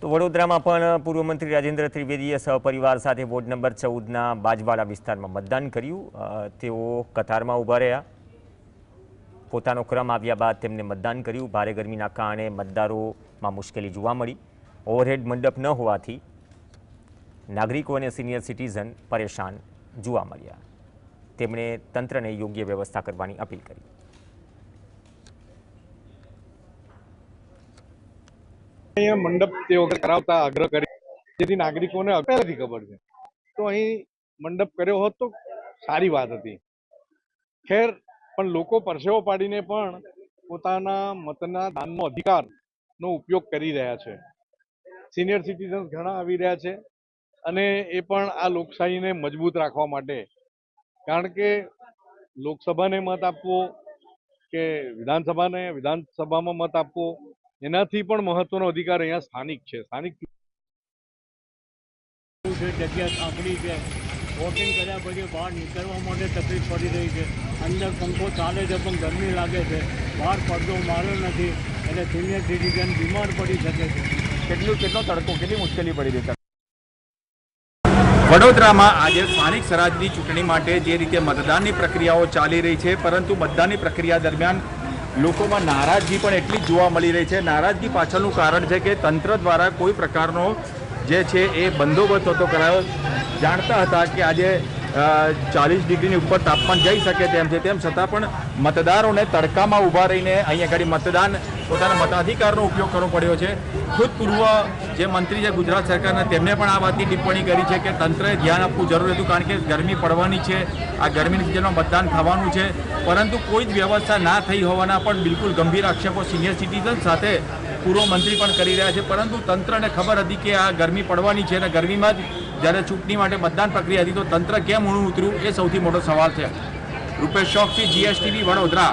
તો વડોદરામાં પણ પૂર્વ મંત્રી રાજેન્દ્ર ત્રિવેદીએ સહપરિવાર સાથે વોર્ડ નંબર 14ના બાજવાડા વિસ્તારમાં મતદાન કર્યું। તેઓ કતારમાં ઊભા રહ્યા। પોતાનો ક્રમ આવ્યા બાદ તેમને મતદાન કર્યું। ભારે ગરમીના કારણે મતદારોમાં મુશ્કેલી જોવા મળી। ઓવરહેડ મંડપ ન હોવાથી નાગરિકો અને સિનિયર સિટીઝન પરેશાન જોવા મળ્યા। તેમણે તંત્રને યોગ્ય વ્યવસ્થા કરવાની અપીલ કરી। અહીંયા મંડપ તે વખત કરાવતા આગ્રહ કરી જેથી નાગરિકોને પહેલાથી ખબર છે તો અહીં મંડપ કર્યો હોત તો સારી વાત હતી। ખેર પણ લોકો પરસેવો પાડીને પણ પોતાના મતના દાનનો અધિકારનો ઉપયોગ કરી રહ્યા છે। સિનિયર સિટીઝન્સ ઘણા આવી રહ્યા છે અને એ પણ આ લોકશાહીને મજબૂત રાખવા માટે, કારણ કે લોકસભાને મત આપવો કે વિધાનસભામાં મત આપવો એનાથી પણ મહત્વનો અધિકાર અહીંયા સ્થાનિક છે। સ્થાનિક જગ્યા સાંકડી છે, વોટિંગ કર્યા પછી બહાર નીકળવા માટે તકલીફ પડી રહી છે। અંદર પંખો ચાલે છે પણ ગરમી લાગે છે, બહાર પડદો માર્યો નથી એટલે સિનિયર સિટીઝન બીમાર પડી શકે છે। કેટલો તડકો, કેટલી મુશ્કેલી પડી રહી છે। વડોદરામાં આજે સ્થાનિક સ્વરાજની ચૂંટણી માટે જે રીતે મતદાનની પ્રક્રિયાઓ ચાલી રહી છે, પરંતુ મતદાનની પ્રક્રિયા દરમિયાન લોકોમાં નારાજગી પણ એટલી જ જોવા મળી રહી છે। નારાજગી પાછળનું કારણ છે કે તંત્ર દ્વારા કોઈ પ્રકારનો જે છે એ બંદોબસ્ત નહોતો કરાયો। જાણતા હતા કે આજે 40 ડિગ્રીની ઉપર તાપમાન જઈ શકે તેમ છે, તેમ છતાં પણ મતદારોને તડકામાં ઊભા રહીને અહીંયા આગળ પોતાના મતાધિકારનો ઉપયોગ કરવો પડ્યો છે। ખુદ પૂર્વ જે મંત્રી છે ગુજરાત સરકારના, તેમને પણ આ વાતની ટિપ્પણી કરી છે કે તંત્રએ ધ્યાન આપવું જરૂરી હતું, કારણ કે ગરમી પડવાની છે, આ ગરમીની સિઝનમાં મતદાન થવાનું છે, પરંતુ કોઈ જ વ્યવસ્થા ના થઈ હોવાના પણ બિલકુલ ગંભીર આક્ષેપો સિનિયર સિટીઝન સાથે પૂર્વ મંત્રી પણ કરી રહ્યા છે। પરંતુ તંત્રને ખબર હતી કે આ ગરમી પડવાની છે અને ગરમીમાં જ જ્યારે ચૂંટણી માટે મતદાન પ્રક્રિયા હતી તો તંત્ર કેમ ઊણું ઉતર્યું, એ સૌથી મોટો સવાલ છે। રૂપેશ ચોકસી, GSTV, વડોદરા।